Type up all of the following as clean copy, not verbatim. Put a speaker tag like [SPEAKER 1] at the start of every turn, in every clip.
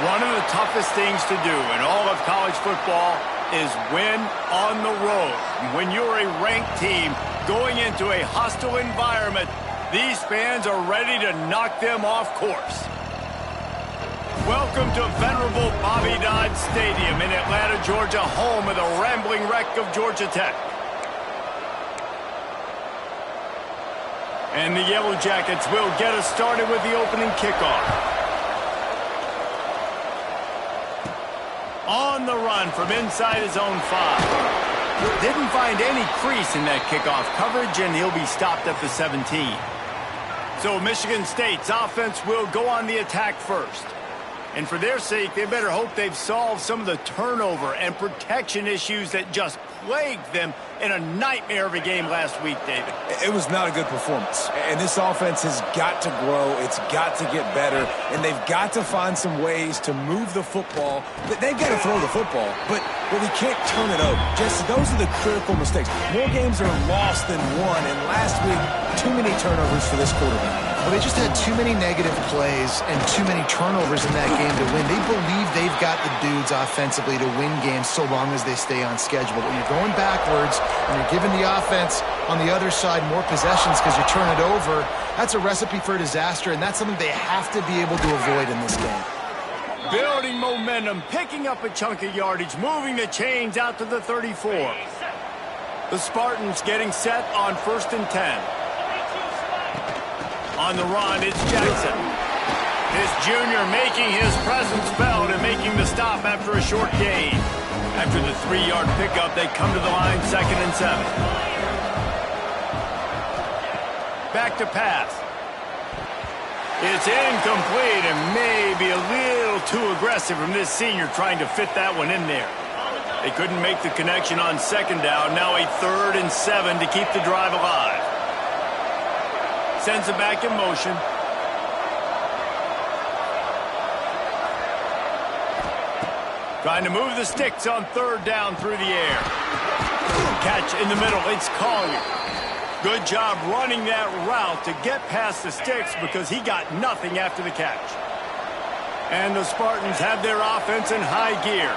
[SPEAKER 1] One of the toughest things to do in all of college football is win on the road. When you're a ranked team going into a hostile environment, these fans are ready to knock them off course. Welcome to venerable Bobby Dodd Stadium in Atlanta, Georgia, home of the rambling wreck of Georgia Tech. And the Yellow Jackets will get us started with the opening kickoff. On the run from inside his own 5. Didn't find any crease in that kickoff coverage, and he'll be stopped at the 17. So Michigan State's offense will go on the attack first. And for their sake, they better hope they've solved some of the turnover and protection issues that just plagued them in a nightmare of a game last week, David.
[SPEAKER 2] It was not a good performance. And this offense has got to grow. It's got to get better. And they've got to find some ways to move the football. They've got to throw the football, but we can't turn it over. Just those are the critical mistakes. More games are lost than won. And last week, too many turnovers for this quarterback.
[SPEAKER 3] Well, they just had too many negative plays and too many turnovers in that game to win. They believe they've got the dudes offensively to win games so long as they stay on schedule. But when you're going backwards and you're giving the offense on the other side more possessions because you turn it over, that's a recipe for disaster, and that's something they have to be able to avoid in this game.
[SPEAKER 1] Building momentum, picking up a chunk of yardage, moving the chains out to the 34. The Spartans getting set on 1st and 10. On the run, it's Jackson. This junior making his presence felt and making the stop after a short gain. After the 3-yard pickup, they come to the line 2nd and 7. Back to pass. It's incomplete and maybe a little too aggressive from this senior trying to fit that one in there. They couldn't make the connection on 2nd down. Now a 3rd and 7 to keep the drive alive. Sends it back in motion. Trying to move the sticks on 3rd down through the air. Catch in the middle. It's Collier. Good job running that route to get past the sticks because he got nothing after the catch. And the Spartans have their offense in high gear.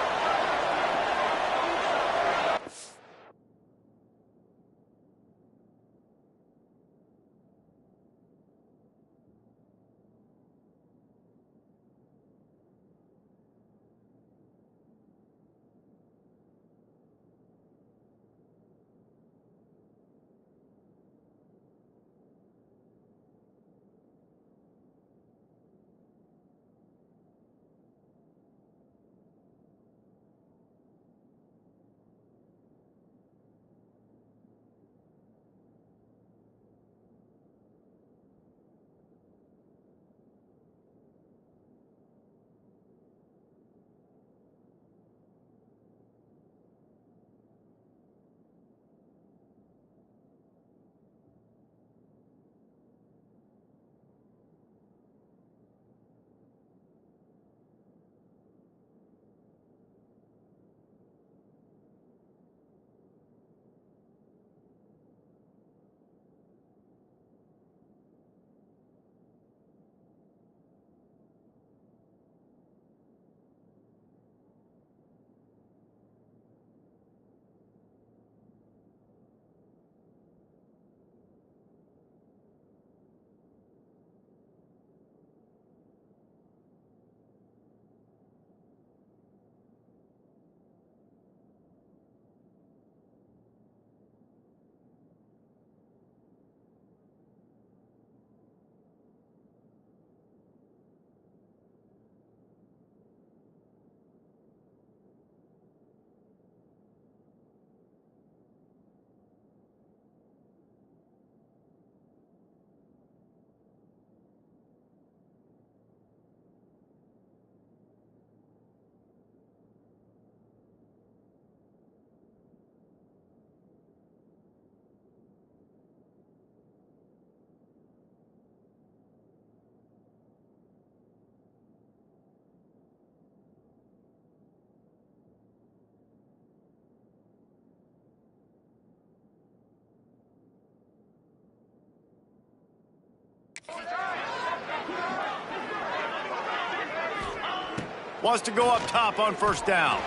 [SPEAKER 1] Wants to go up top on first down.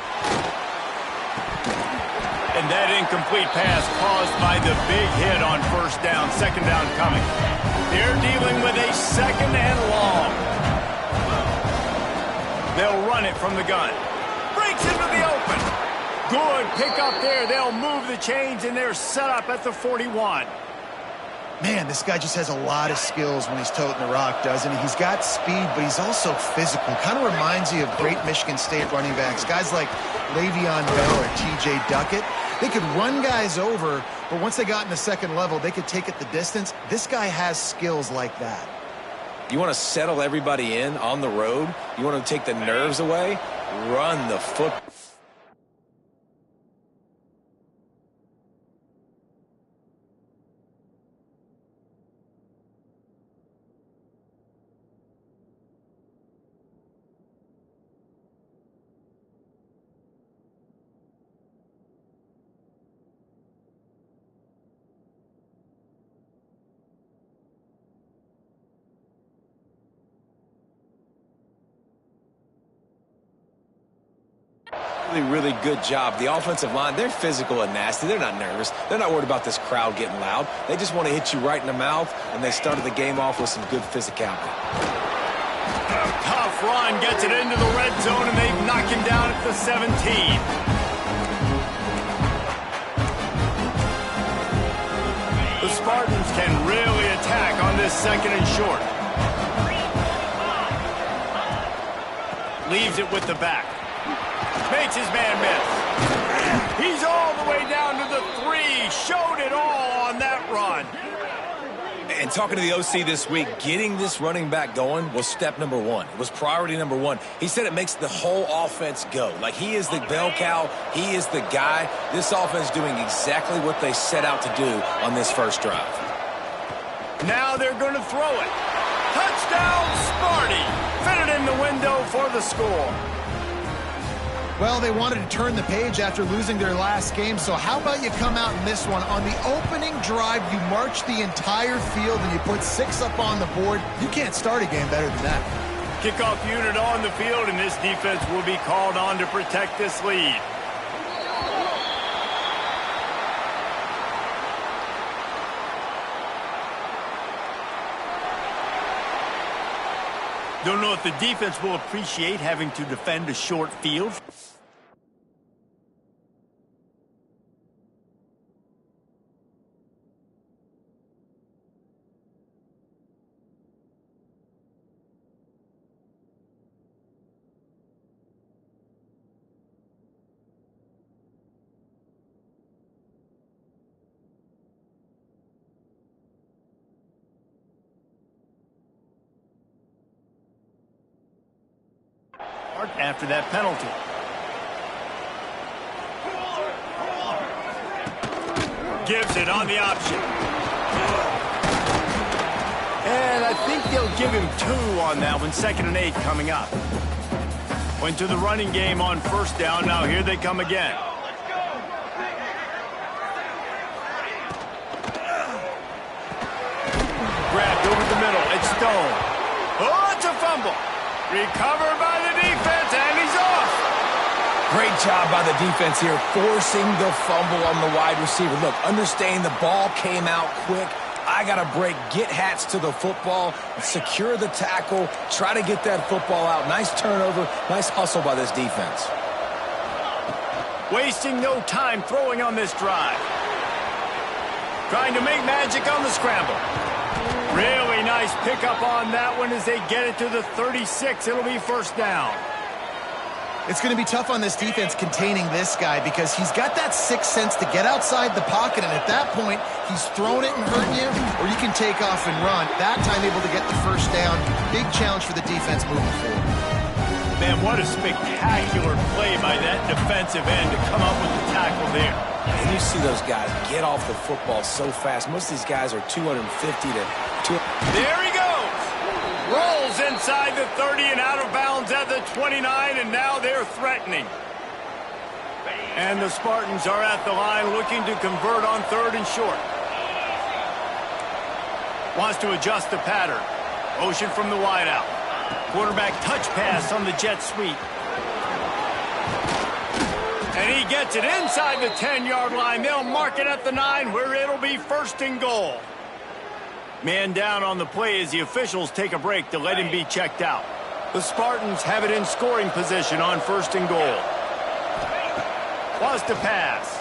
[SPEAKER 1] And that incomplete pass caused by the big hit on first down. Second down coming. They're dealing with a second and long. They'll run it from the gun. Breaks into the open. Good pick up there. They'll move the chains, and they're set up at the 41.
[SPEAKER 3] Man, this guy just has a lot of skills when he's toting the rock, doesn't he? He's got speed, but he's also physical. Kind of reminds you of great Michigan State running backs. Guys like Le'Veon Bell or T.J. Duckett. They could run guys over, but once they got in the second level, they could take it the distance. This guy has skills like that.
[SPEAKER 2] You want to settle everybody in on the road? You want to take the nerves away? Run the football. Really good job. The offensive line, they're physical and nasty. They're not nervous. They're not worried about this crowd getting loud. They just want to hit you right in the mouth, and they started the game off with some good physicality.
[SPEAKER 1] Tough run gets it into the red zone, and they knock him down at the 17. The Spartans can really attack on this second and short. Leaves it with the back. Makes his man miss. He's all the way down to the 3. Showed it all on that run.
[SPEAKER 2] And talking to the OC this week, getting this running back going was step number one. It was priority number one. He said it makes the whole offense go. Like, he is the bell cow. He is the guy. This offense doing exactly what they set out to do on this first drive.
[SPEAKER 1] Now they're going to throw it. Touchdown, Sparty. Fitted in the window for the score.
[SPEAKER 3] Well, they wanted to turn the page after losing their last game, so how about you come out in this one? On the opening drive, you march the entire field and you put 6 up on the board. You can't start a game better than that.
[SPEAKER 1] Kickoff unit on the field, and this defense will be called on to protect this lead. Don't know if the defense will appreciate having to defend a short field. After that penalty. Gives it on the option. And I think they'll give him 2 on that one. 2nd and 8 coming up. Went to the running game on first down. Now here they come again. Grabbed over the middle. It's Stone. Oh, it's a fumble. Recovered by the defense, and he's off.
[SPEAKER 2] Great job by the defense here, forcing the fumble on the wide receiver. Look, understanding the ball came out quick. I got to break, get Hats to the football, secure the tackle, try to get that football out. Nice turnover, nice hustle by this defense.
[SPEAKER 1] Wasting no time throwing on this drive. Trying to make magic on the scramble. Really nice pickup on that one as they get it to the 36. It'll be first down.
[SPEAKER 3] It's going to be tough on this defense containing this guy because he's got that sixth sense to get outside the pocket, and at that point, he's throwing it and hurting you, or you can take off and run. That time able to get the first down. Big challenge for the defense moving forward.
[SPEAKER 1] Man, what a spectacular play by that defensive end to come up with the tackle there.
[SPEAKER 2] And you see those guys get off the football so fast. Most of these guys are 250 to 200.
[SPEAKER 1] There he goes. Rolls inside the 30 and out of bounds at the 29, and now they're threatening. And the Spartans are at the line looking to convert on 3rd and short. Wants to adjust the pattern. Motion from the wideout. Quarterback touch pass on the jet sweep. gets it inside the 10-yard line. They'll mark it at the 9, where it'll be 1st and goal. Man down on the play as the officials take a break to let him be checked out. The Spartans have it in scoring position on 1st and goal. Wants to pass.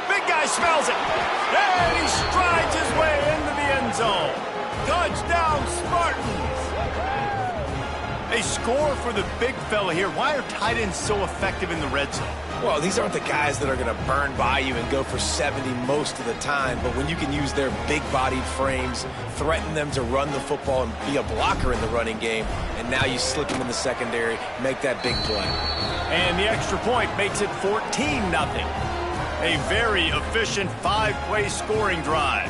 [SPEAKER 1] Big guy smells it. And he strides his way into the end zone. Touchdown, Spartans. They score for the big fella here. Why are tight ends so effective in the red zone?
[SPEAKER 2] Well, these aren't the guys that are going to burn by you and go for 70 most of the time, but when you can use their big-bodied frames, threaten them to run the football and be a blocker in the running game, and now you slip them in the secondary, make that big play.
[SPEAKER 1] And the extra point makes it 14-0. A very efficient 5-play scoring drive.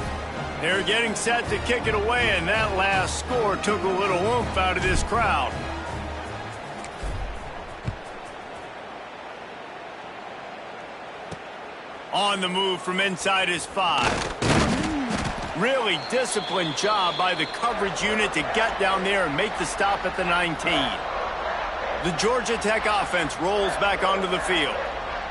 [SPEAKER 1] They're getting set to kick it away, and that last score took a little oomph out of this crowd. On the move from inside his 5. Really disciplined job by the coverage unit to get down there and make the stop at the 19. The Georgia Tech offense rolls back onto the field.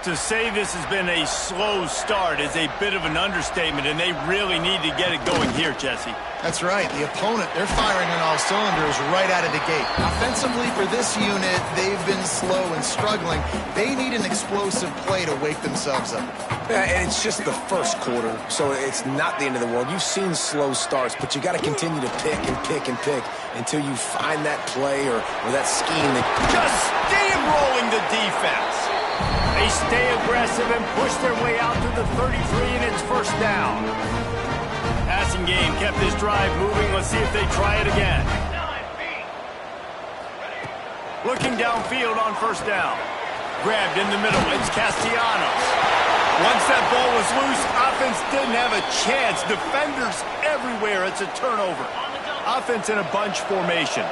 [SPEAKER 1] To say this has been a slow start is a bit of an understatement, and they really need to get it going here, Jesse.
[SPEAKER 3] That's right. The opponent, they're firing on all cylinders right out of the gate. Offensively, for this unit, they've been slow and struggling. They need an explosive play to wake themselves up.
[SPEAKER 2] Yeah, and it's just the first quarter, so it's not the end of the world. You've seen slow starts, but you got to continue to pick and pick and pick until you find that play or that scheme.
[SPEAKER 1] Just steamrolling the defense. They stay aggressive and push their way out to the 33, and it's 1st down. Passing game kept this drive moving. Let's see if they try it again. Looking downfield on 1st down. Grabbed in the middle. It's Castellanos. Once that ball was loose, offense didn't have a chance. Defenders everywhere. It's a turnover. Offense in a bunch formation.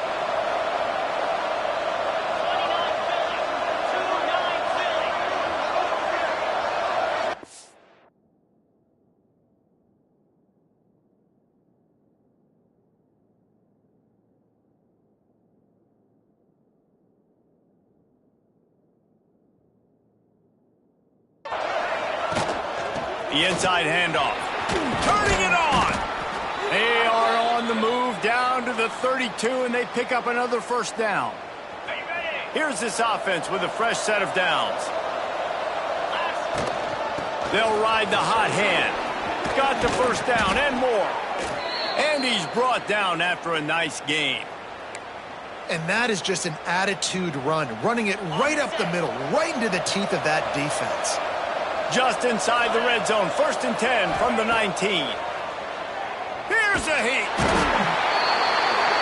[SPEAKER 1] The inside handoff. Turning it on. They are on the move down to the 32, and they pick up another 1st down. Here's this offense with a fresh set of downs. They'll ride the hot hand. Got the 1st down and more. And he's brought down after a nice game.
[SPEAKER 3] And that is just an attitude run, running it right up the middle, right into the teeth of that defense.
[SPEAKER 1] Just inside the red zone, 1st and 10 from the 19. Here's a heat.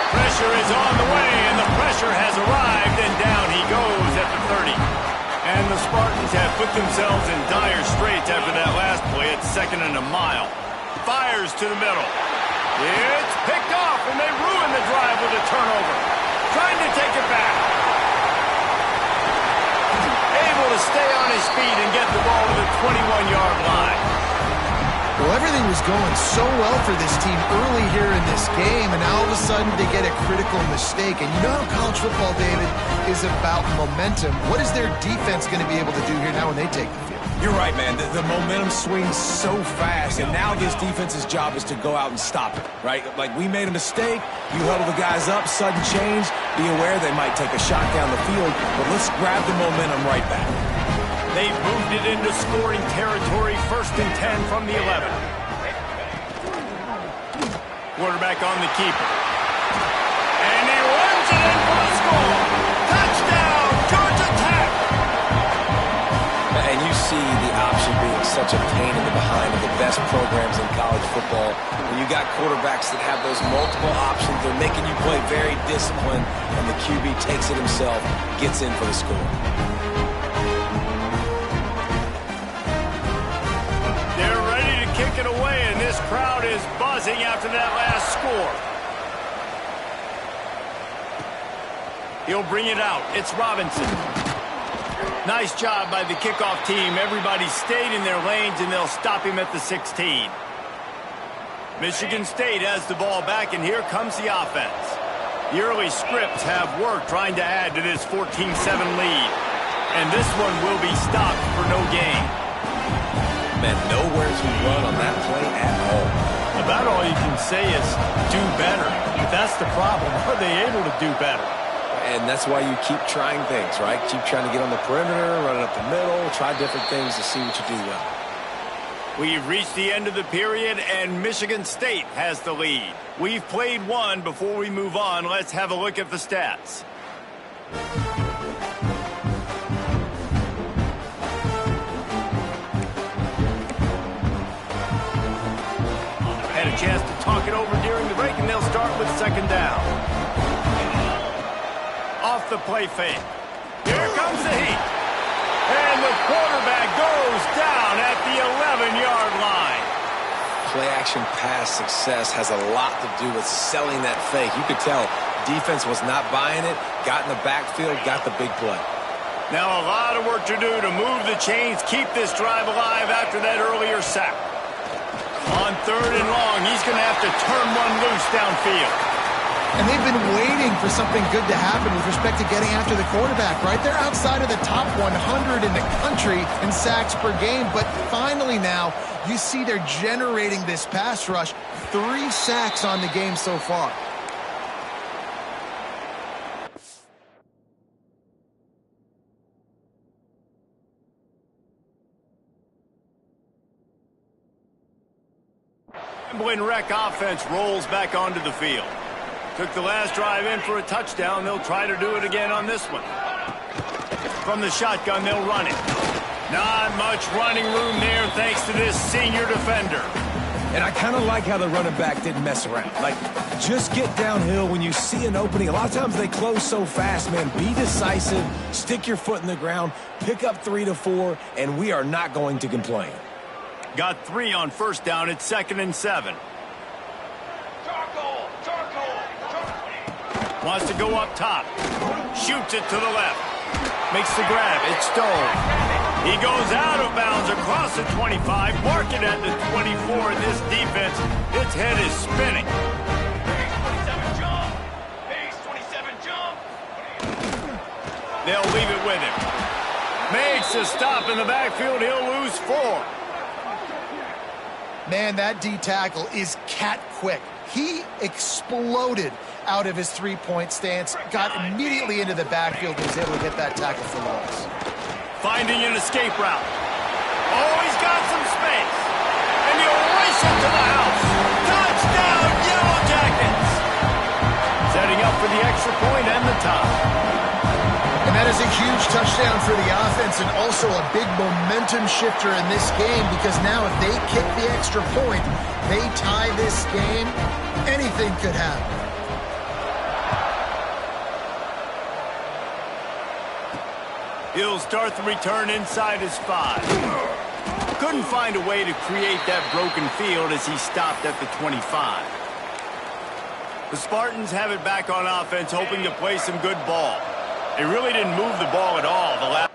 [SPEAKER 1] Pressure is on the way, and the pressure has arrived, and down he goes at the 30. And the Spartans have put themselves in dire straits after that last play. It's 2nd and a mile. Fires to the middle. It's picked off, and they ruin the drive with a turnover. Trying to take it back. Able to stay on his feet and get the ball to the 21-yard line.
[SPEAKER 3] Well, everything was going so well for this team early here in this game, and now all of a sudden they get a critical mistake. And you know how college football, David, is about momentum. What is their defense going to be able to do here now when they take the field?
[SPEAKER 2] You're right, man. The momentum swings so fast, and now this defense's job is to go out and stop it, right? Like, we made a mistake, you huddle the guys up, sudden change, be aware they might take a shot down the field, but let's grab the momentum right back.
[SPEAKER 1] They've moved it into scoring territory, 1st and 10 from the 11. Quarterback on the keeper. And he runs it in for the score. Touchdown, Georgia Tech!
[SPEAKER 2] And you see the option being such a pain in the behind of the best programs in college football. When you got quarterbacks that have those multiple options, they're making you play very disciplined, and the QB takes it himself, gets in for the score.
[SPEAKER 1] Kick it away, and this crowd is buzzing after that last score. He'll bring it out. It's Robinson. Nice job by the kickoff team. Everybody stayed in their lanes, and they'll stop him at the 16. Michigan State has the ball back, and here comes the offense. The early scripts have worked trying to add to this 14-7 lead. And this one will be stopped for no gain.
[SPEAKER 2] Man, nowhere to run on that play at all.
[SPEAKER 1] About all you can say is do better. But that's the problem. Are they able to do better?
[SPEAKER 2] And that's why you keep trying things, right? Keep trying to get on the perimeter, run it up the middle, try different things to see what you do well.
[SPEAKER 1] We've reached the end of the period, and Michigan State has the lead. We've played one. Before we move on, let's have a look at the stats. Had a chance to talk it over during the break, and they'll start with second down. Off the play fake. Here comes the heat. And the quarterback goes down at the 11-yard line.
[SPEAKER 2] Play-action pass success has a lot to do with selling that fake. You could tell defense was not buying it, got in the backfield, got the big play.
[SPEAKER 1] Now a lot of work to do to move the chains, keep this drive alive after that earlier sack. On third and long, he's going to have to turn one loose downfield.
[SPEAKER 3] And they've been waiting for something good to happen with respect to getting after the quarterback, right? They're outside of the top 100 in the country in sacks per game, but finally now you see they're generating this pass rush. 3 sacks on the game so far.
[SPEAKER 1] Grambling Wreck offense rolls back onto the field. Took the last drive in for a touchdown. They'll try to do it again on this one. From the shotgun, they'll run it. Not much running room there thanks to this senior defender.
[SPEAKER 2] And I kind of like how the running back didn't mess around. Like, just get downhill when you see an opening. A lot of times they close so fast, man. Be decisive, stick your foot in the ground, pick up 3 to 4, and we are not going to complain.
[SPEAKER 1] Got 3 on first down. It's 2nd and 7. Wants to go up top. Shoots it to the left. Makes the grab. It's Stone. He goes out of bounds across the 25. Mark it at the 24. And this defense, its head is spinning.
[SPEAKER 4] Base 27 jump.
[SPEAKER 1] They'll leave it with him. Makes a stop in the backfield. He'll lose 4.
[SPEAKER 3] Man, that D tackle is cat quick. He exploded out of his three-point stance, got immediately into the backfield, and was able to get that tackle for loss.
[SPEAKER 1] Finding an escape route. Oh, he's got some space. And he'll race it to the house. Touchdown, Yellow Jackets. Setting up for the extra point and the tie.
[SPEAKER 3] And that is a huge touchdown for the offense and also a big momentum shifter in this game, because now if they kick the extra point, they tie this game, anything could happen.
[SPEAKER 1] He'll start the return inside his 5. Couldn't find a way to create that broken field as he stopped at the 25. The Spartans have it back on offense, hoping to play some good ball. They really didn't move the ball at all the last.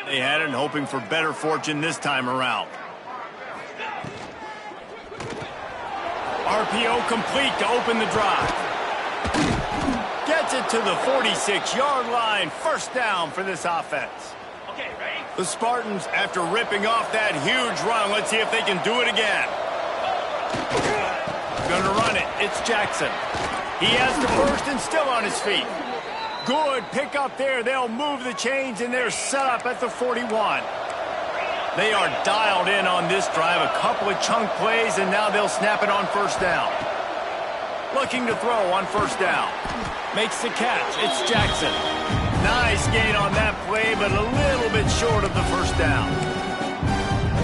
[SPEAKER 1] They had it, hoping for better fortune this time around. RPO complete to open the drive. Gets it to the 46-yard line. First down for this offense.
[SPEAKER 4] Okay, ready?
[SPEAKER 1] The Spartans, after ripping off that huge run, let's see if they can do it again. Going to run it. It's Jackson. He has the first and still on his feet. Good pick up there. They'll move the chains, and they're set up at the 41. They are dialed in on this drive. A couple of chunk plays, and now they'll snap it on first down. Looking to throw on first down. Makes the catch. It's Jackson. Nice gain on that play, but a little bit short of the first down.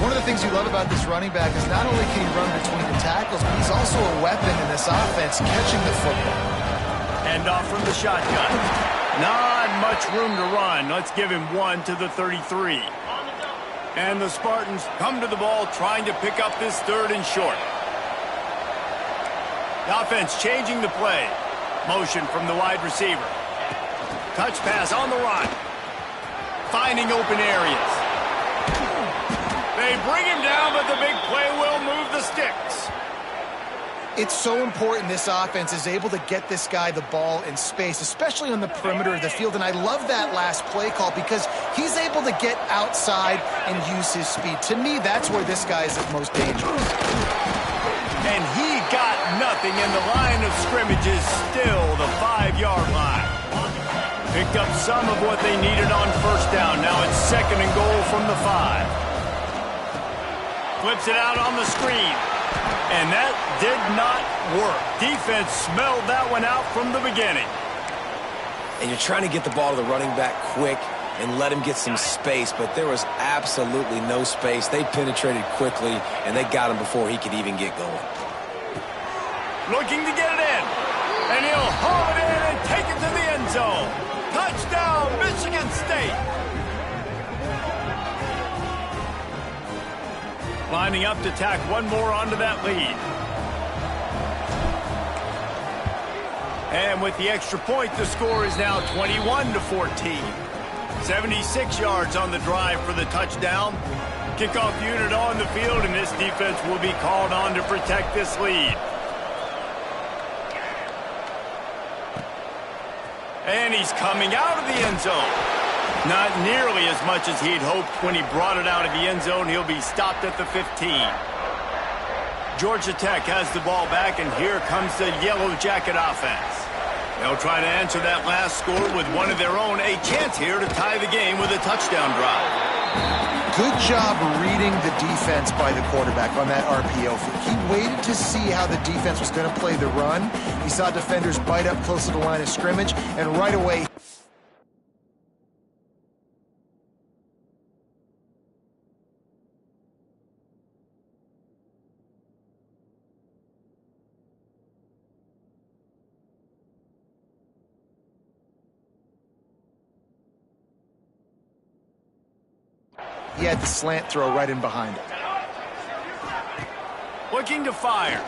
[SPEAKER 3] One of the things you love about this running back is not only can he run between the tackles, but he's also a weapon in this offense, catching the football.
[SPEAKER 1] Hand off from the shotgun. Not much room to run. Let's give him 1 to the 33. And the Spartans come to the ball trying to pick up this third and short. The offense changing the play. Motion from the wide receiver. Touch pass on the run. Finding open areas. They bring him down, but the big play will move the sticks.
[SPEAKER 3] It's so important this offense is able to get this guy the ball in space, especially on the perimeter of the field. And I love that last play call because he's able to get outside and use his speed. To me, that's where this guy is most dangerous.
[SPEAKER 1] And he got nothing, and the line of scrimmage is still the 5-yard line. Picked up some of what they needed on first down. Now it's second and goal from the 5. Flips it out on the screen. And that did not work. Defense smelled that one out from the beginning.
[SPEAKER 2] And you're trying to get the ball to the running back quick and let him get some space, but there was absolutely no space. They penetrated quickly, and they got him before he could even get going.
[SPEAKER 1] Looking to get it in. And he'll haul it in and take it to the end zone. Touchdown, Michigan State. Lining up to tack one more onto that lead. And with the extra point, the score is now 21-14. 76 yards on the drive for the touchdown. Kickoff unit on the field, and this defense will be called on to protect this lead. And he's coming out of the end zone. Not nearly as much as he'd hoped when he brought it out of the end zone. He'll be stopped at the 15. Georgia Tech has the ball back, and here comes the Yellow Jacket offense. They'll try to answer that last score with one of their own. A chance here to tie the game with a touchdown drive.
[SPEAKER 3] Good job reading the defense by the quarterback on that RPO. He waited to see how the defense was going to play the run. He saw defenders bite up close to the line of scrimmage, and right away... He had the slant throw right in behind him.
[SPEAKER 1] Looking to fire.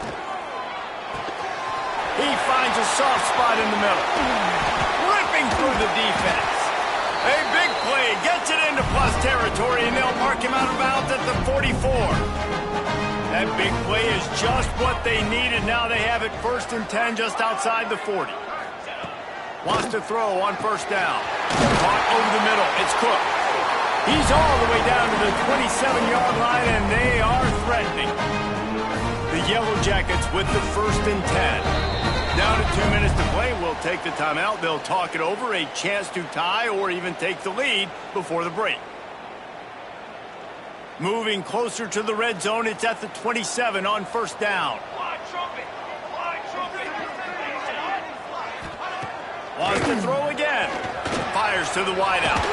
[SPEAKER 1] He finds a soft spot in the middle. Ripping through the defense. A big play. Gets it into plus territory, and they'll mark him out of bounds at the 44. That big play is just what they needed. Now they have it 1st and 10 just outside the 40. Wants to throw on first down. Caught over the middle. It's Cook. He's all the way down to the 27-yard line, and they are threatening. The Yellow Jackets with the 1st and 10. Down to 2 minutes to play. We'll take the timeout. They'll talk it over. A chance to tie or even take the lead before the break. Moving closer to the red zone. It's at the 27 on first down. Wants to throw again. Fires to the wideout.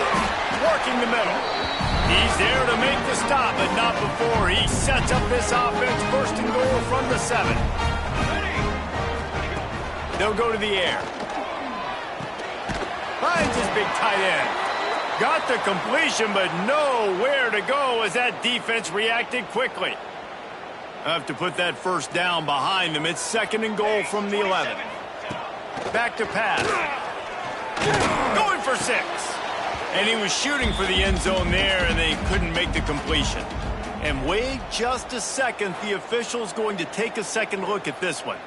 [SPEAKER 1] Working the middle. He's there to make the stop, but not before he sets up this offense. 1st and goal from the 7. They'll go to the air. Finds his big tight end. Got the completion, but nowhere to go as that defense reacted quickly. I have to put that first down behind them. It's 2nd and goal from the 11. Back to pass. Going for 6. And he was shooting for the end zone there, and they couldn't make the completion. And wait just a second. The official's going to take a second look at this one.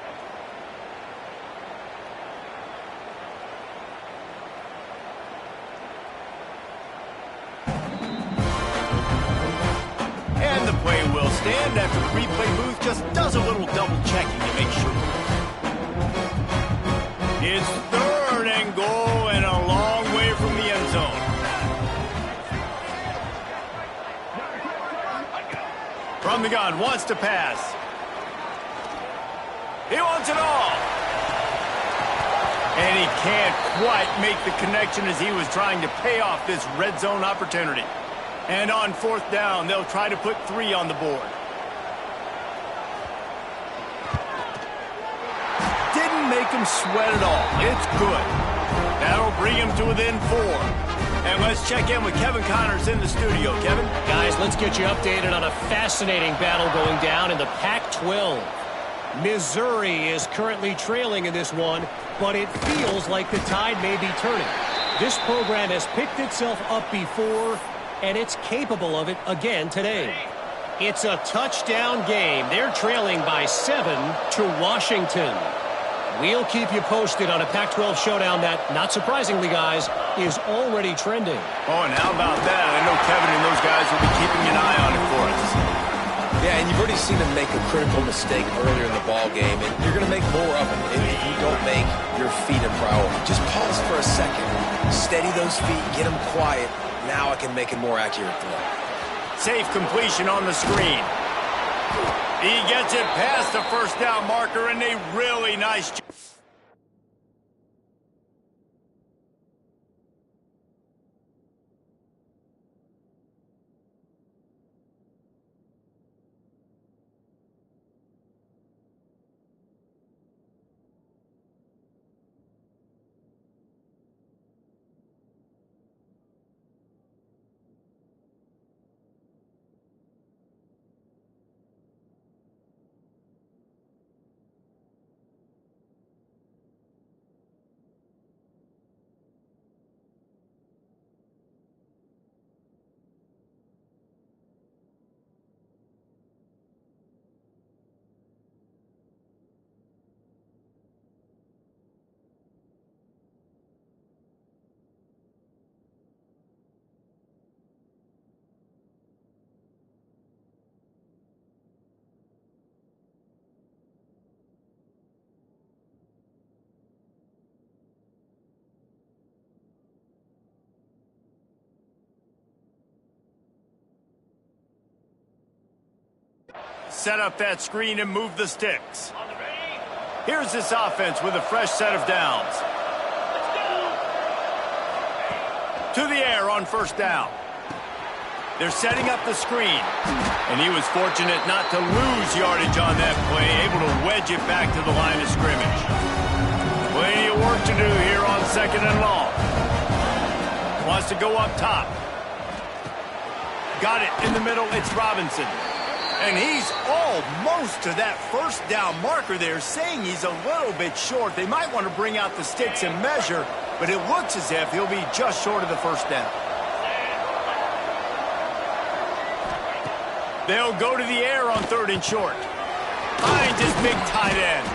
[SPEAKER 1] And the play will stand after the replay booth just does a little double checking to make sure. It's 3rd and goal and a long way from the end zone. From the gun, wants to pass. He wants it all. And he can't quite make the connection as he was trying to pay off this red zone opportunity. And on 4th down, they'll try to put 3 on the board. Didn't make him sweat at all. It's good. That'll bring him to within 4. And let's check in with Kevin Connors in the studio. Kevin?
[SPEAKER 5] Guys, let's get you updated on a fascinating battle going down in the Pac-12. Missouri is currently trailing in this one, but it feels like the tide may be turning. This program has picked itself up before, and it's capable of it again today. It's a touchdown game. They're trailing by 7 to Washington. We'll keep you posted on a Pac-12 showdown that, not surprisingly, guys, is already trending.
[SPEAKER 1] Oh, and how about that? I know Kevin and those guys will be keeping an eye on it for us.
[SPEAKER 2] Yeah, and you've already seen him make a critical mistake earlier in the ball game, and you're going to make more of them if you don't make your feet a priority. Just pause for a second. Steady those feet. Get them quiet. Now I can make a more accurate throw.
[SPEAKER 1] Safe completion on the screen. He gets it past the 1st down marker, and a really nice job. Set up that screen and move the sticks. Here's this offense with a fresh set of downs. To the air on 1st down. They're setting up the screen. And he was fortunate not to lose yardage on that play, able to wedge it back to the line of scrimmage. Plenty of work to do here on 2nd and long. Wants to go up top. Got it in the middle. It's Robinson. And he's almost to that 1st down marker there, saying he's a little bit short. They might want to bring out the sticks and measure, but it looks as if he'll be just short of the 1st down. They'll go to the air on 3rd and short. Finds his big tight end.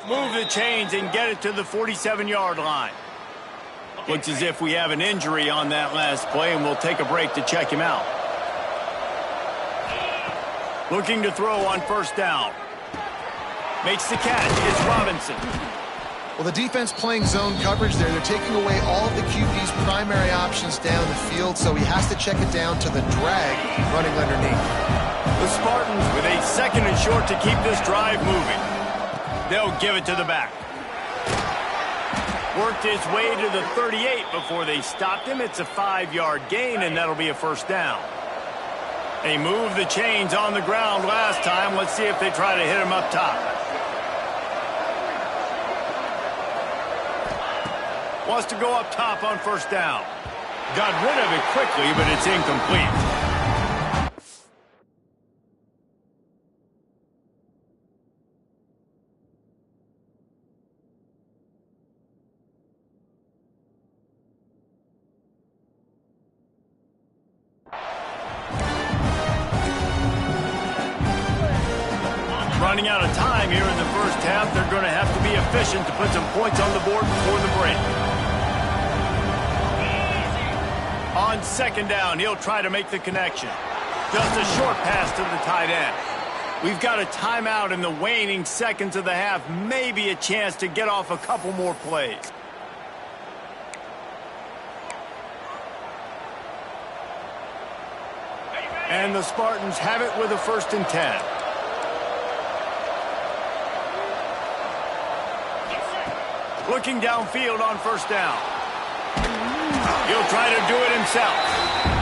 [SPEAKER 1] Move the chains and get it to the 47-yard line. Looks as if we have an injury on that last play, and we'll take a break to check him out. Looking to throw on 1st down. Makes the catch. It's Robinson.
[SPEAKER 3] Well, the defense playing zone coverage there. They're taking away all of the QB's primary options down the field, so he has to check it down to the drag running underneath.
[SPEAKER 1] The Spartans with a 2nd and short to keep this drive moving. They'll give it to the back. Worked his way to the 38 before they stopped him. It's a 5-yard gain, and that'll be a first down. They moved the chains on the ground last time. Let's see if they try to hit him up top. Wants to go up top on first down. Got rid of it quickly, but it's incomplete. Running out of time here in the first half. They're going to have to be efficient to put some points on the board before the break. On 2nd down, he'll try to make the connection. Just a short pass to the tight end. We've got a timeout in the waning seconds of the half. Maybe a chance to get off a couple more plays. And the Spartans have it with a 1st and 10. Looking downfield on first down. He'll try to do it himself.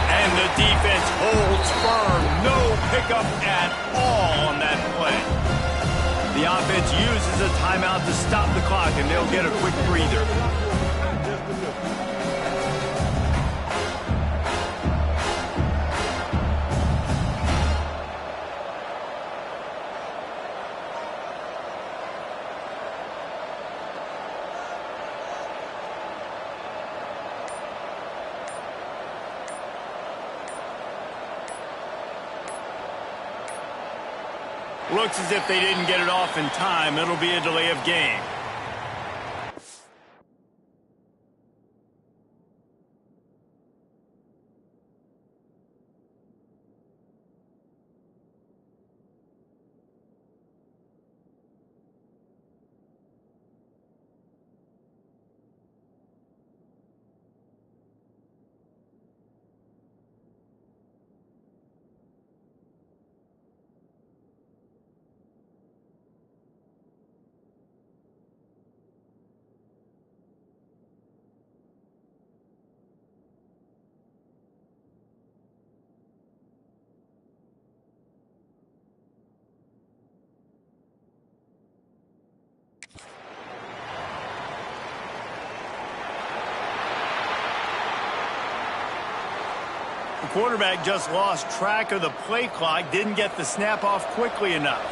[SPEAKER 1] And the defense holds firm. No pickup at all on that play. The offense uses a timeout to stop the clock, and they'll get a quick breather. Looks as if they didn't get it off in time. It'll be a delay of game. The quarterback just lost track of the play clock, didn't get the snap off quickly enough.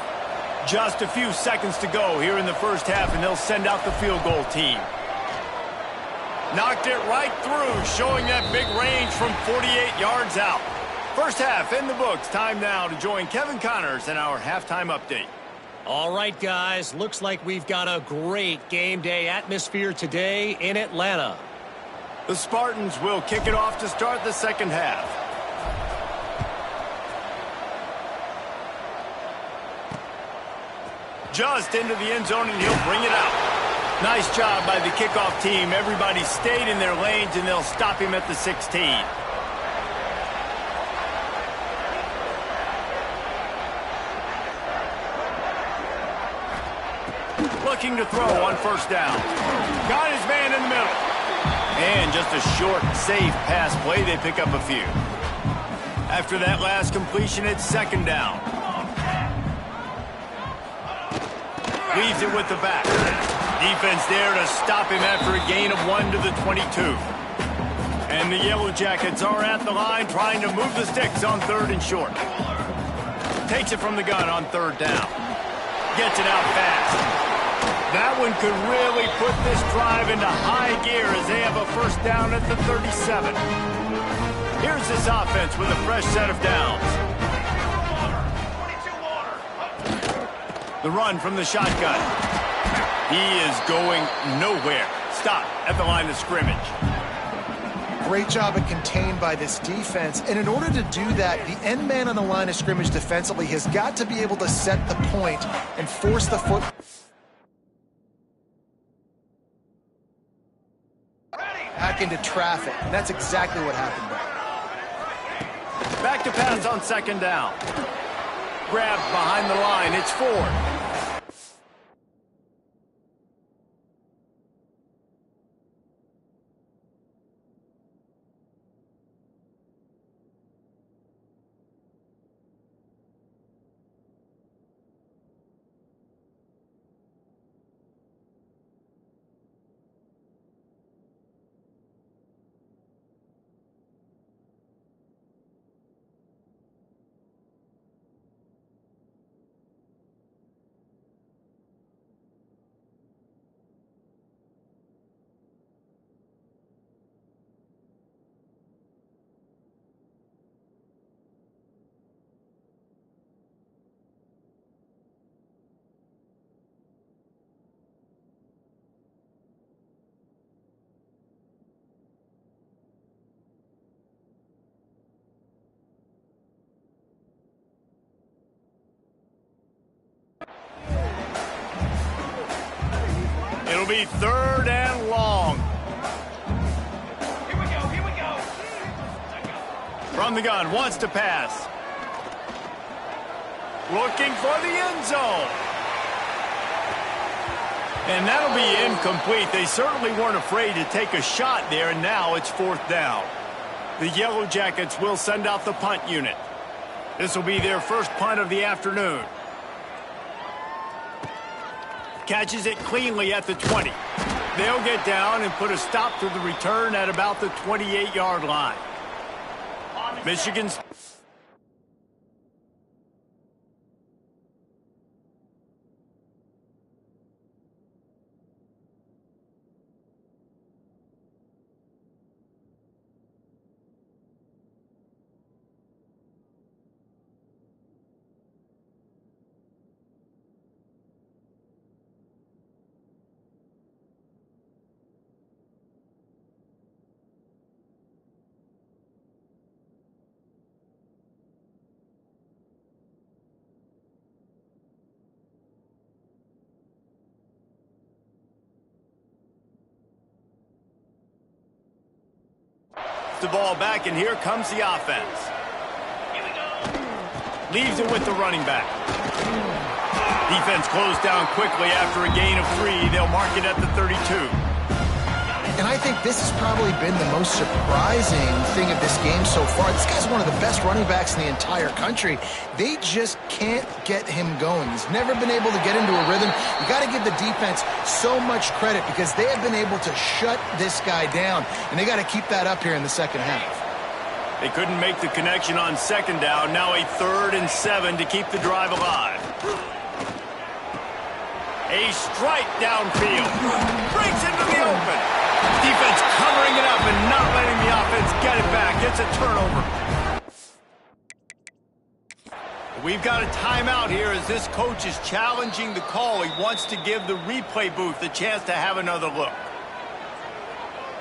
[SPEAKER 1] Just a few seconds to go here in the first half, and they'll send out the field goal team. Knocked it right through, showing that big range from 48 yards out. First half in the books. Time now to join Kevin Connors in our halftime update.
[SPEAKER 5] All right, guys. Looks like we've got a great game day atmosphere today in Atlanta.
[SPEAKER 1] The Spartans will kick it off to start the second half. Just into the end zone, and he'll bring it out. Nice job by the kickoff team. Everybody stayed in their lanes, and they'll stop him at the 16. Looking to throw on first down. Got his man in the middle. And just a short, safe pass play. They pick up a few. After that last completion, it's second down. Leaves it with the back. Defense there to stop him after a gain of 1 to the 22. And the Yellow Jackets are at the line trying to move the sticks on 3rd and short. Takes it from the gun on 3rd down. Gets it out fast. That one could really put this drive into high gear as they have a first down at the 37. Here's this offense with a fresh set of downs. The run from the shotgun. He is going nowhere. Stop at the line of scrimmage.
[SPEAKER 3] great job at contained by this defense. And in order to do that, the end man on the line of scrimmage defensively has got to be able to set the point and force the foot. Back into traffic. And that's exactly what happened there.
[SPEAKER 1] Back to pass on second down. Grabbed behind the line. It's Ford. It'll be third and long.
[SPEAKER 4] Here we go, here we go.
[SPEAKER 1] From the gun, wants to pass. Looking for the end zone. And that'll be incomplete. They certainly weren't afraid to take a shot there, and now it's fourth down. The Yellow Jackets will send out the punt unit. This will be their first punt of the afternoon. Catches it cleanly at the 20. They'll get down and put a stop to the return at about the 28-yard line. Michigan's... the ball back, and here comes the offense.
[SPEAKER 4] Here we go.
[SPEAKER 1] Leaves it with the running back. Defense closed down quickly after a gain of 3. They'll mark it at the 32.
[SPEAKER 3] And I think this has probably been the most surprising thing of this game so far. This guy's one of the best running backs in the entire country. They just can't get him going. He's never been able to get into a rhythm. You got to give the defense so much credit because they have been able to shut this guy down, and they got to keep that up here in the second half.
[SPEAKER 1] They couldn't make the connection on second down. Now a 3rd and 7 to keep the drive alive. A strike downfield. Breaks into the open. Defense covering it up and not letting the offense get it back. It's a turnover. We've got a timeout here as this coach is challenging the call. He wants to give the replay booth a chance to have another look.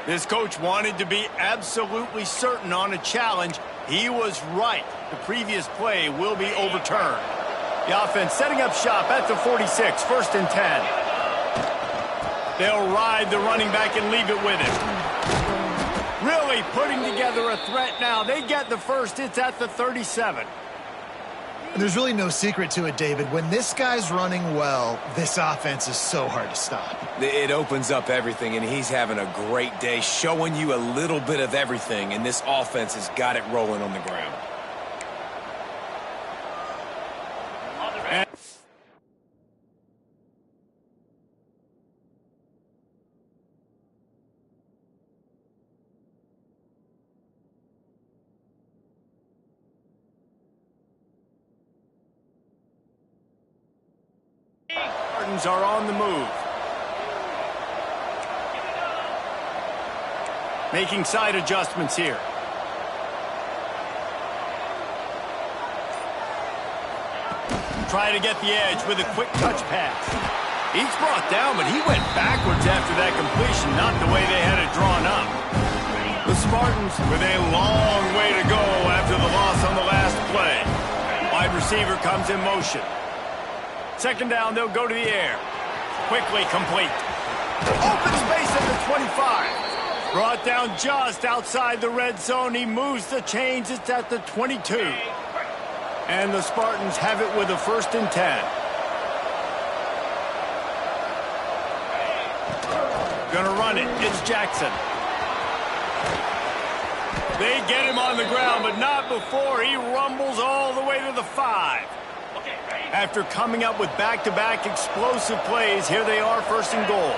[SPEAKER 1] This coach wanted to be absolutely certain on a challenge. He was right. The previous play will be overturned. The offense setting up shop at the 46, 1st and 10. They'll ride the running back and leave it with him. Really putting together a threat now. They get the first. It's at the 37.
[SPEAKER 3] And there's really no secret to it, David. When this guy's running well, this offense is so hard to stop.
[SPEAKER 2] It opens up everything, and he's having a great day, showing you a little bit of everything, and this offense has got it rolling on the ground.
[SPEAKER 1] Are on the move. Making side adjustments here. Try to get the edge with a quick touch pass. He's brought down, but he went backwards after that completion, not the way they had it drawn up. The Spartans with a long way to go after the loss on the last play. Wide receiver comes in motion. Second down, they'll go to the air. Quickly complete. Open space at the 25. Brought down just outside the red zone. He moves the chains. It's at the 22. And the Spartans have it with a 1st and 10. Gonna run it. It's Jackson. They get him on the ground, but not before he rumbles all the way to the 5. After coming up with back-to-back explosive plays, here they are, 1st and goal.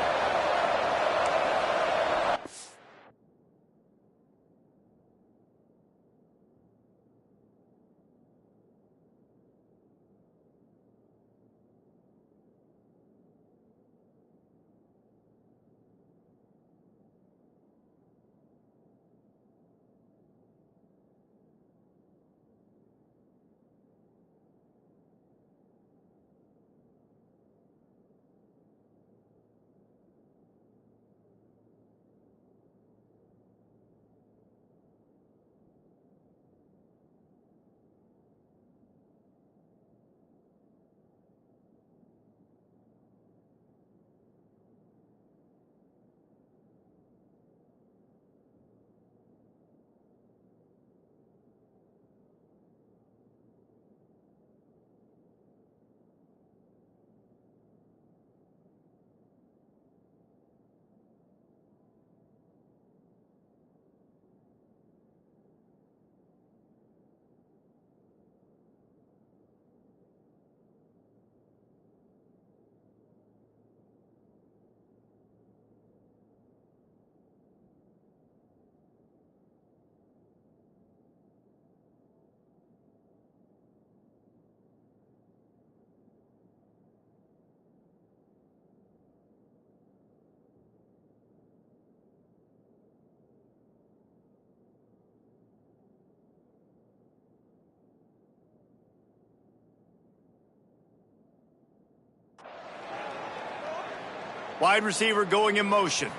[SPEAKER 1] Wide receiver going in motion.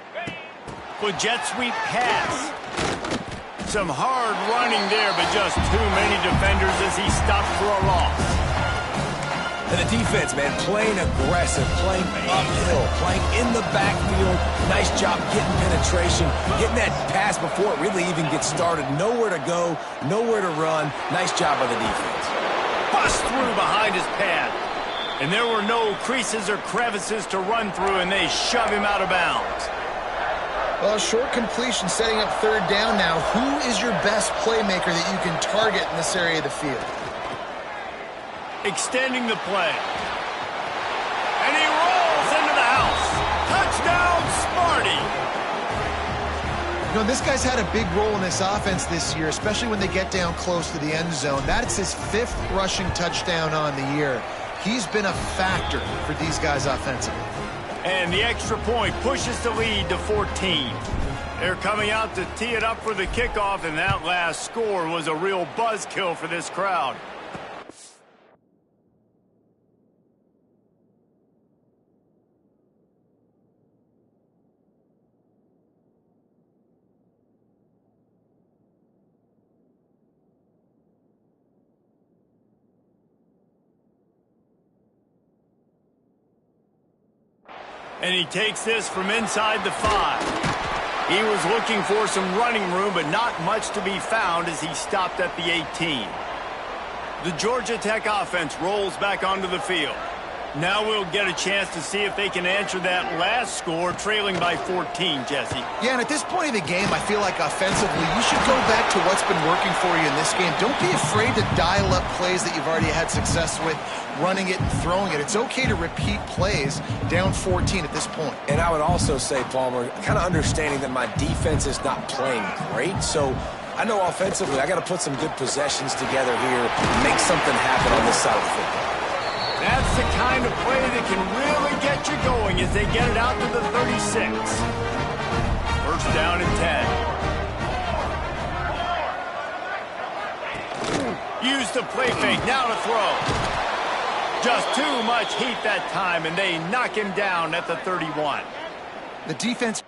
[SPEAKER 1] With jet sweep pass. Some hard running there, but just too many defenders as he stopped for a loss.
[SPEAKER 2] And the defense, man, playing aggressive, playing uphill, playing in the backfield. Nice job getting penetration, getting that pass before it really even gets started. Nowhere to go, nowhere to run. Nice job by the defense.
[SPEAKER 1] Bust through behind his pad. And there were no creases or crevices to run through, and they shove him out of bounds.
[SPEAKER 3] Well, short completion setting up 3rd down now. Who is your best playmaker that you can target in this area of the field?
[SPEAKER 1] Extending the play. And he rolls into the house. Touchdown, Sparty!
[SPEAKER 3] You know, this guy's had a big role in this offense this year, especially when they get down close to the end zone. That's his 5th rushing touchdown on the year. He's been a factor for these guys offensively.
[SPEAKER 1] And the extra point pushes the lead to 14. They're coming out to tee it up for the kickoff, and that last score was a real buzzkill for this crowd. And he takes this from inside the 5. He was looking for some running room, but not much to be found as he stopped at the 18. The Georgia Tech offense rolls back onto the field. Now we'll get a chance to see if they can answer that last score, trailing by 14, Jesse.
[SPEAKER 3] Yeah, and at this point of the game, I feel like offensively, you should go back to what's been working for you in this game. Don't be afraid to dial up plays that you've already had success with, running it and throwing it. It's okay to repeat plays down 14 at this point.
[SPEAKER 2] And I would also say, Palmer, kind of understanding that my defense is not playing great, so I know offensively I got to put some good possessions together here, make something happen on this side of the football.
[SPEAKER 1] That's the kind of play that can really get you going as they get it out to the 36. 1st down and 10. Use the play fake, now to throw. Just too much heat that time, and they knock him down at the 31.
[SPEAKER 3] The defense...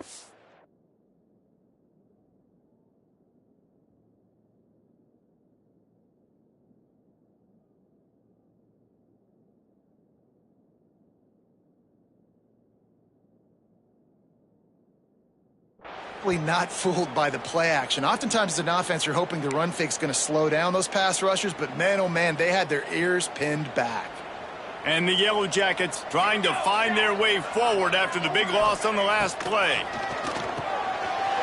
[SPEAKER 3] simply not fooled by the play action. Oftentimes as an offense, you're hoping the run fake's going to slow down those pass rushers, but man, oh man, they had their ears pinned back.
[SPEAKER 1] And the Yellow Jackets trying to find their way forward after the big loss on the last play.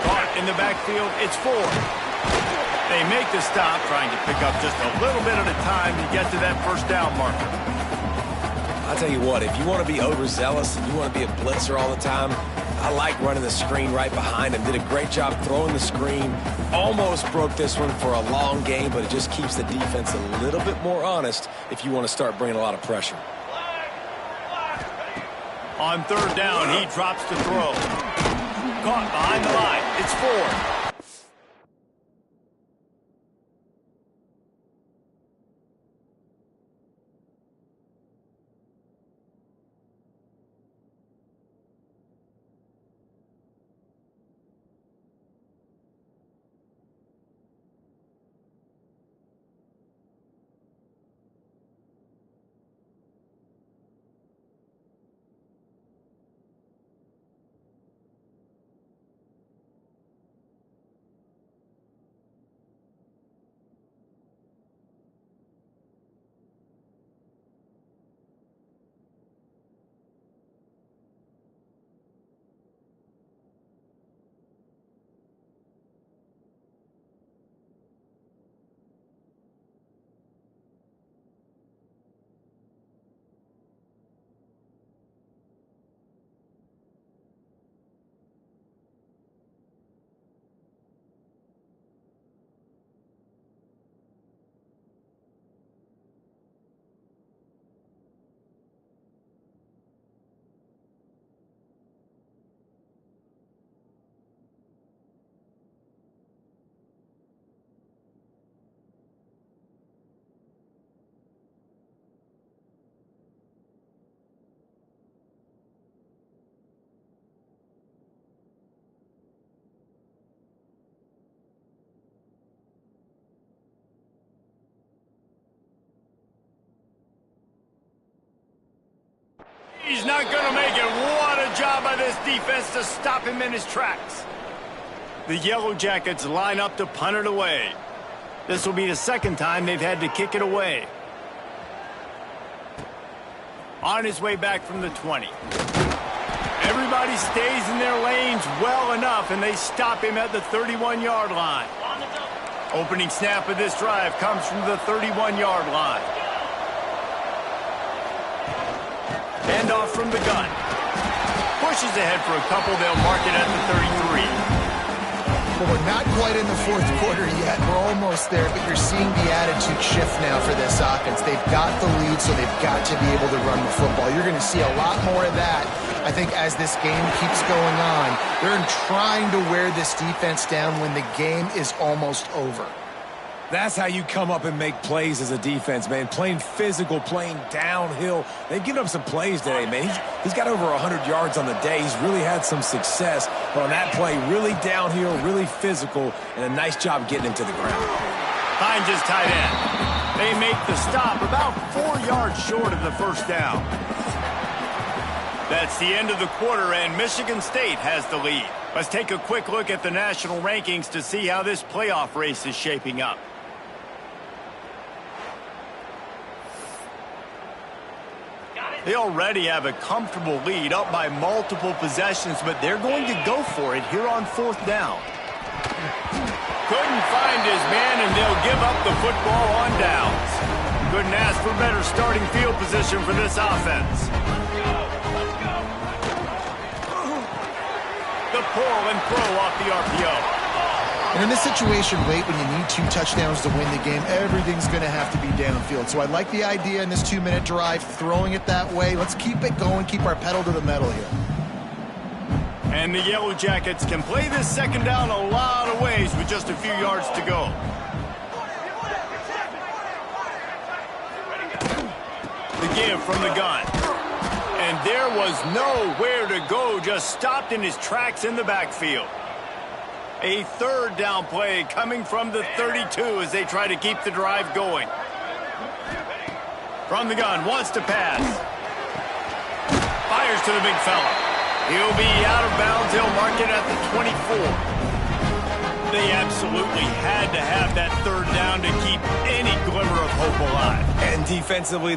[SPEAKER 1] Caught in the backfield, it's 4. They make the stop, trying to pick up just a little bit at a time to get to that first down marker.
[SPEAKER 2] I'll tell you what, if you want to be overzealous and you want to be a blitzer all the time, I like running the screen right behind him. Did a great job throwing the screen. Almost broke this one for a long game, but it just keeps the defense a little bit more honest if you want to start bringing a lot of pressure.
[SPEAKER 1] On third down, he drops to throw. Caught behind the line. It's 4. He's not going to make it. What a job by this defense to stop him in his tracks. The Yellow Jackets line up to punt it away. This will be the second time they've had to kick it away. On his way back from the 20. Everybody stays in their lanes well enough, and they stop him at the 31-yard line. Opening snap of this drive comes from the 31-yard line. Handoff from the gun. Pushes ahead for a couple. They'll mark it at the 33.
[SPEAKER 3] Well, we're not quite in the fourth quarter yet. We're almost there, but you're seeing the attitude shift now for this offense. They've got the lead, so they've got to be able to run the football. You're going to see a lot more of that, I think, as this game keeps going on. They're trying to wear this defense down when the game is almost over.
[SPEAKER 2] That's how you come up and make plays as a defense, man. Playing physical, playing downhill. They've given up some plays today, man. He's got over 100 yards on the day. He's really had some success. But on that play, really downhill, really physical, and a nice job getting him to the ground.
[SPEAKER 1] Finds his tight end. They make the stop about 4 yards short of the first down. That's the end of the quarter, and Michigan State has the lead. Let's take a quick look at the national rankings to see how this playoff race is shaping up. They already have a comfortable lead, up by multiple possessions, but they're going to go for it here on fourth down. Couldn't find his man, and they'll give up the football on downs. Couldn't ask for better starting field position for this offense. The pull and throw off the RPO.
[SPEAKER 3] And in this situation late when you need 2 touchdowns to win the game, everything's going to have to be downfield. So I like the idea in this 2-minute drive, throwing it that way. Let's keep it going, keep our pedal to the metal here.
[SPEAKER 1] And the Yellow Jackets can play this second down a lot of ways with just a few yards to go. The give from the gun. And there was nowhere to go, just stopped in his tracks in the backfield. A third down play coming from the 32 as they try to keep the drive going. From the gun, wants to pass. Fires to the big fella. He'll be out of bounds. They'll mark it at the 24. They absolutely had to have that third down to keep any glimmer of hope alive.
[SPEAKER 2] And defensively,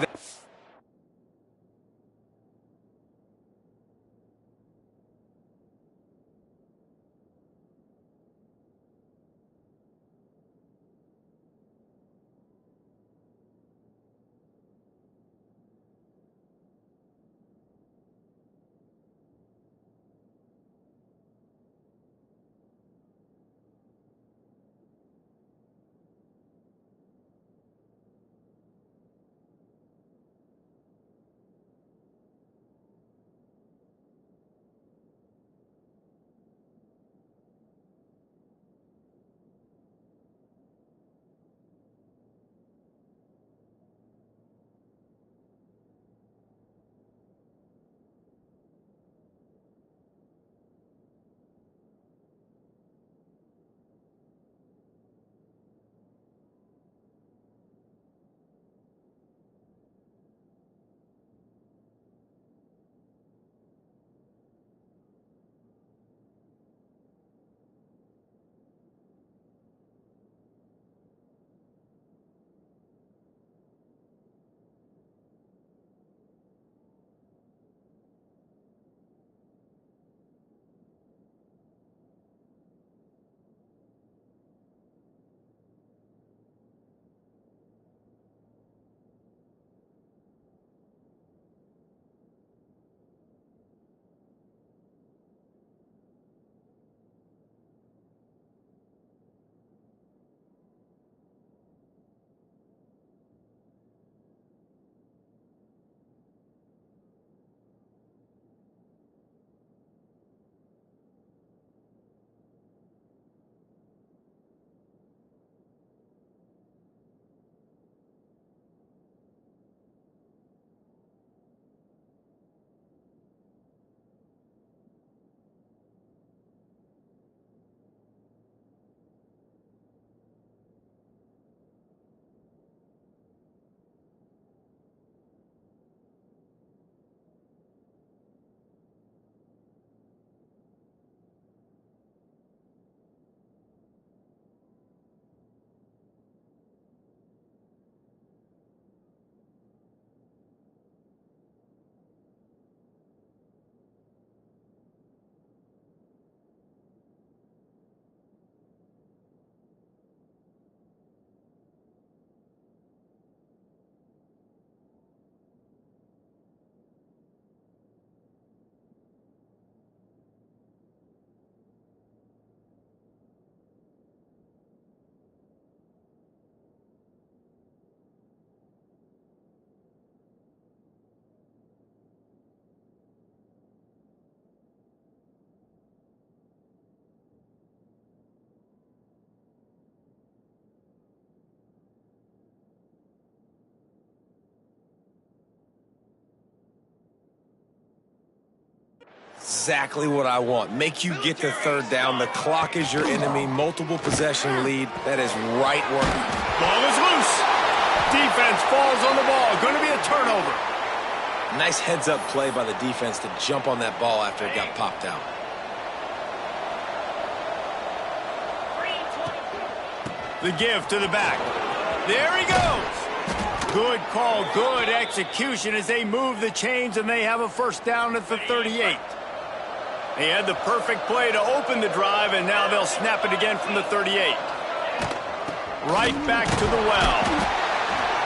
[SPEAKER 2] exactly what I want. Make you get the third down. The clock is your enemy. Multiple possession lead. That is right working.
[SPEAKER 1] Ball is loose. Defense falls on the ball. Going to be a turnover.
[SPEAKER 2] Nice heads-up play by the defense to jump on that ball after it got popped out.
[SPEAKER 1] The give to the back. There he goes. Good call, good execution as they move the chains and they have a first down at the 38. They had the perfect play to open the drive, and now they'll snap it again from the 38. Right back to the well.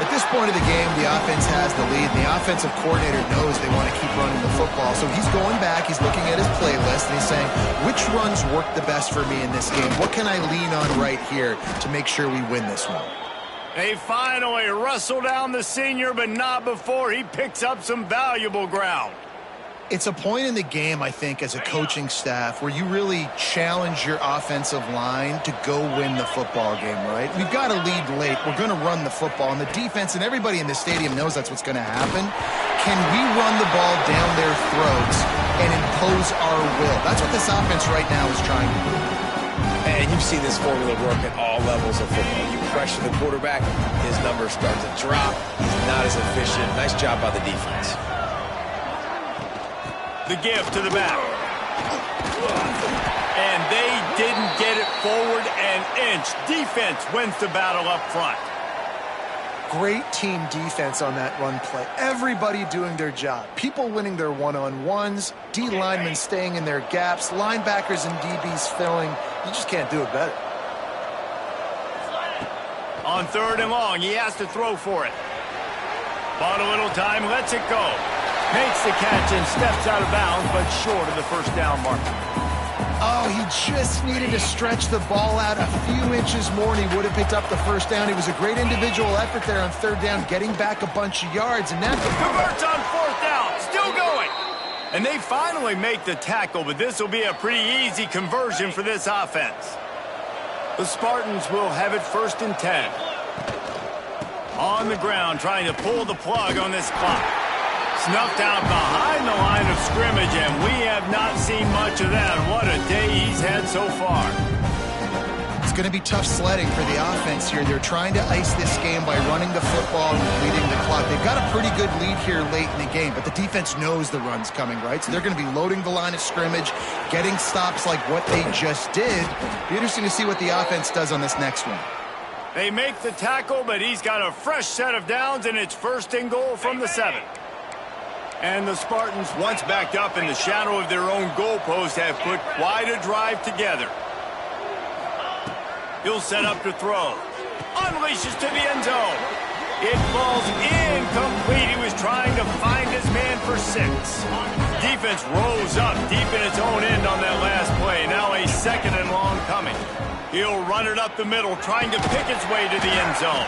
[SPEAKER 3] At this point of the game, the offense has the lead, and the offensive coordinator knows they want to keep running the football. So he's going back, he's looking at his playlist, and he's saying, which runs work the best for me in this game? What can I lean on right here to make sure we win this one?
[SPEAKER 1] They finally wrestle down the senior, but not before he picks up some valuable ground.
[SPEAKER 3] It's a point in the game, I think, as a coaching staff where you really challenge your offensive line to go win the football game, right? We've got to lead late. We're going to run the football, and the defense and everybody in the stadium knows that's what's going to happen. Can we run the ball down their throats and impose our will? That's what this offense right now is trying to do.
[SPEAKER 2] And you've seen this formula work at all levels of football. You pressure the quarterback, his numbers start to drop. He's not as efficient. Nice job by the defense.
[SPEAKER 1] The give to the back. And they didn't get it forward an inch. Defense wins the battle up front.
[SPEAKER 3] Great team defense on that run play. Everybody doing their job. People winning their one-on-ones, D linemen staying in their gaps, linebackers and DBs filling. You just can't do it better.
[SPEAKER 1] On 3rd and long, he has to throw for it. Bought a little time, lets it go. Makes the catch and steps out of bounds, but short of the first down mark.
[SPEAKER 3] Oh, he just needed to stretch the ball out a few inches more, and he would have picked up the first down. It was a great individual effort there on 3rd down, getting back a bunch of yards, and that
[SPEAKER 1] converts on 4th down, still going. And they finally make the tackle, but this will be a pretty easy conversion for this offense. The Spartans will have it 1st and 10. On the ground, trying to pull the plug on this clock. Snuffed out behind the line of scrimmage, and we have not seen much of that. What a day he's had so far.
[SPEAKER 3] It's going to be tough sledding for the offense here. They're trying to ice this game by running the football and leading the clock. They've got a pretty good lead here late in the game, but the defense knows the run's coming, right? So they're going to be loading the line of scrimmage, getting stops like what they just did. Be interesting to see what the offense does on this next one.
[SPEAKER 1] They make the tackle, but he's got a fresh set of downs, and it's 1st and goal from the 7. And the Spartans, once backed up in the shadow of their own goalpost, have put quite a drive together. He'll set up to throw. Unleashes to the end zone. It falls incomplete. He was trying to find his man for 6. Defense rose up deep in its own end on that last play. Now a 2nd and long coming. He'll run it up the middle, trying to pick its way to the end zone.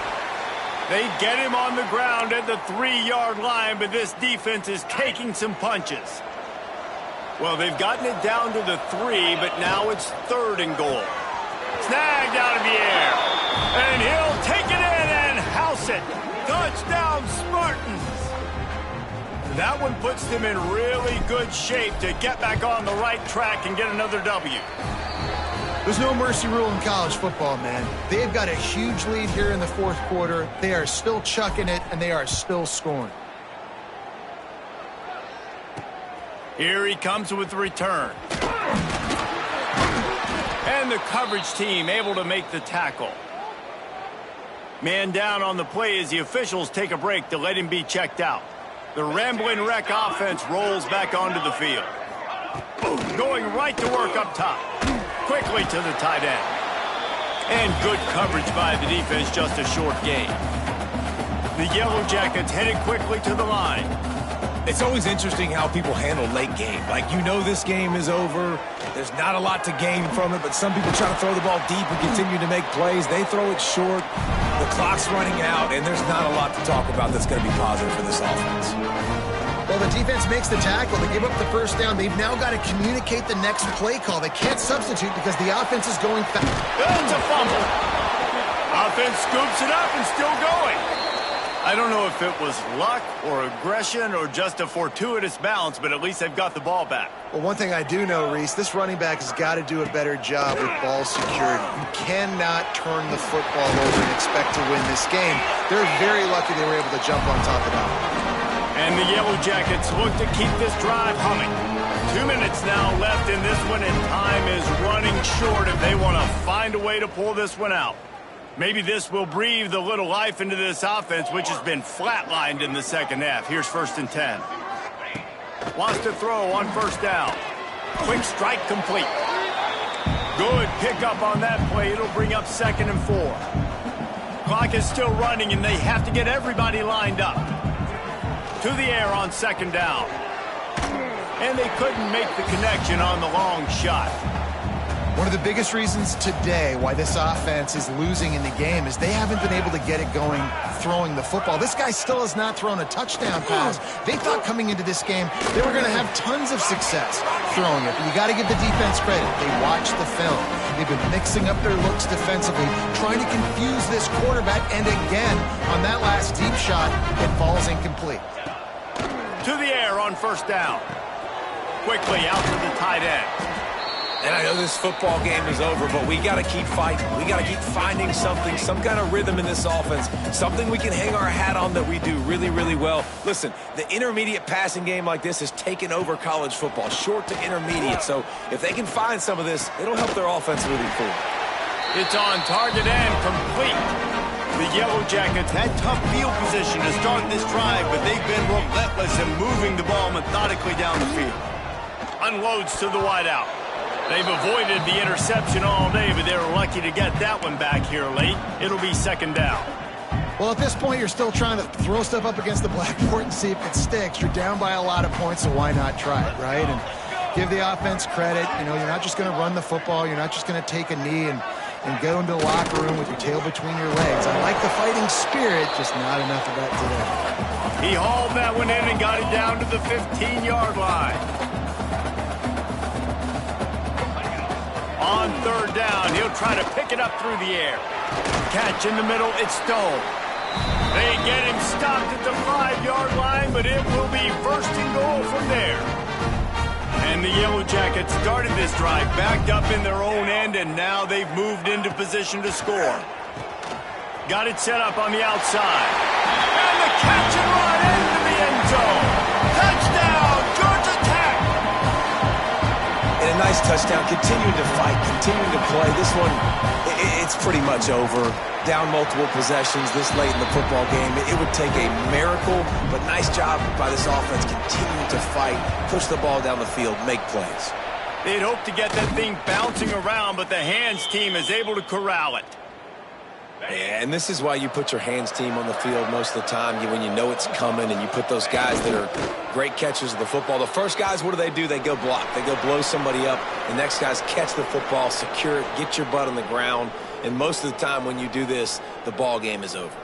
[SPEAKER 1] They get him on the ground at the 3-yard line, but this defense is taking some punches. Well, they've gotten it down to the 3, but now it's 3rd and goal. Snagged out of the air. And he'll take it in and house it. Touchdown, Spartans. That one puts them in really good shape to get back on the right track and get another W.
[SPEAKER 3] There's no mercy rule in college football, man. They've got a huge lead here in the 4th quarter. They are still chucking it, and they are still scoring.
[SPEAKER 1] Here he comes with the return. And the coverage team able to make the tackle. Man down on the play as the officials take a break to let him be checked out. The Rambling Wreck offense rolls back onto the field. Going right to work up top. Quickly to the tight end. And good coverage by the defense, just a short gain. The Yellow Jackets headed quickly to the line.
[SPEAKER 2] It's always interesting how people handle late game. Like, you know this game is over. There's not a lot to gain from it, but some people try to throw the ball deep and continue to make plays. They throw it short. The clock's running out, and there's not a lot to talk about that's going to be positive for this offense.
[SPEAKER 3] Well, the defense makes the tackle. They give up the first down. They've now got to communicate the next play call. They can't substitute because the offense is going fast.
[SPEAKER 1] It's a fumble. Offense scoops it up and still going. I don't know if it was luck or aggression or just a fortuitous bounce, but at least they've got the ball back.
[SPEAKER 3] Well, one thing I do know, Reese, this running back has got to do a better job with ball security. You cannot turn the football over and expect to win this game. They're very lucky they were able to jump on top of that.
[SPEAKER 1] And the Yellow Jackets look to keep this drive humming. 2 minutes now left in this one, and time is running short if they want to find a way to pull this one out. Maybe this will breathe a little life into this offense, which has been flatlined in the 2nd half. Here's 1st and 10. Wants to throw on 1st down. Quick strike complete. Good pickup on that play. It'll bring up 2nd and 4. Clock is still running, and they have to get everybody lined up. To the air on 2nd down. And they couldn't make the connection on the long shot.
[SPEAKER 3] One of the biggest reasons today why this offense is losing in the game is they haven't been able to get it going throwing the football. This guy still has not thrown a touchdown pass. They thought coming into this game they were going to have tons of success throwing it. But you got to give the defense credit. They watched the film. They've been mixing up their looks defensively, trying to confuse this quarterback. And again, on that last deep shot, it falls incomplete.
[SPEAKER 1] To the air on 1st down. Quickly out to the tight end.
[SPEAKER 2] And I know this football game is over, but we got to keep fighting. We got to keep finding something, some kind of rhythm in this offense, something we can hang our hat on that we do really, really well. Listen, the intermediate passing game like this has taken over college football, short to intermediate. So if they can find some of this, it'll help their offense moving forward.
[SPEAKER 1] It's on target and complete. The Yellow Jackets had tough field position to start this drive, but they've been relentless in moving the ball methodically down the field. Unloads to the wideout. They've avoided the interception all day, but they were lucky to get that one back here late. It'll be second down.
[SPEAKER 3] Well, at this point, you're still trying to throw stuff up against the blackboard and see if it sticks. You're down by a lot of points, so why not try it, right? And give the offense credit. You know, you're not just going to run the football. You're not just going to take a knee and go into the locker room with your tail between your legs. I like the fighting spirit, just not enough of that today.
[SPEAKER 1] He hauled that one in and got it down to the 15-yard line. On third down, he'll try to pick it up through the air. Catch in the middle, it's Stone. They get him stopped at the 5-yard line, but it will be first and goal from there. And the Yellow Jackets started this drive backed up in their own end, and now they've moved into position to score. Got it set up on the outside. And the catch and run into the end zone. Touchdown, Georgia Tech!
[SPEAKER 2] And a nice touchdown, continuing to fight, continuing to play. This one, it's pretty much over. Down multiple possessions this late in the football game. It would take a miracle, but nice job by this offense continuing to fight, push the ball down the field, make plays.
[SPEAKER 1] They'd hoped to get that thing bouncing around, but the hands team is able to corral it.
[SPEAKER 2] And this is why you put your hands team on the field most of the time when you know it's coming, and you put those guys that are great catchers of the football. The first guys, what do? They go block. They go blow somebody up. The next guys catch the football, secure it, get your butt on the ground. And most of the time when you do this, the ball game is over.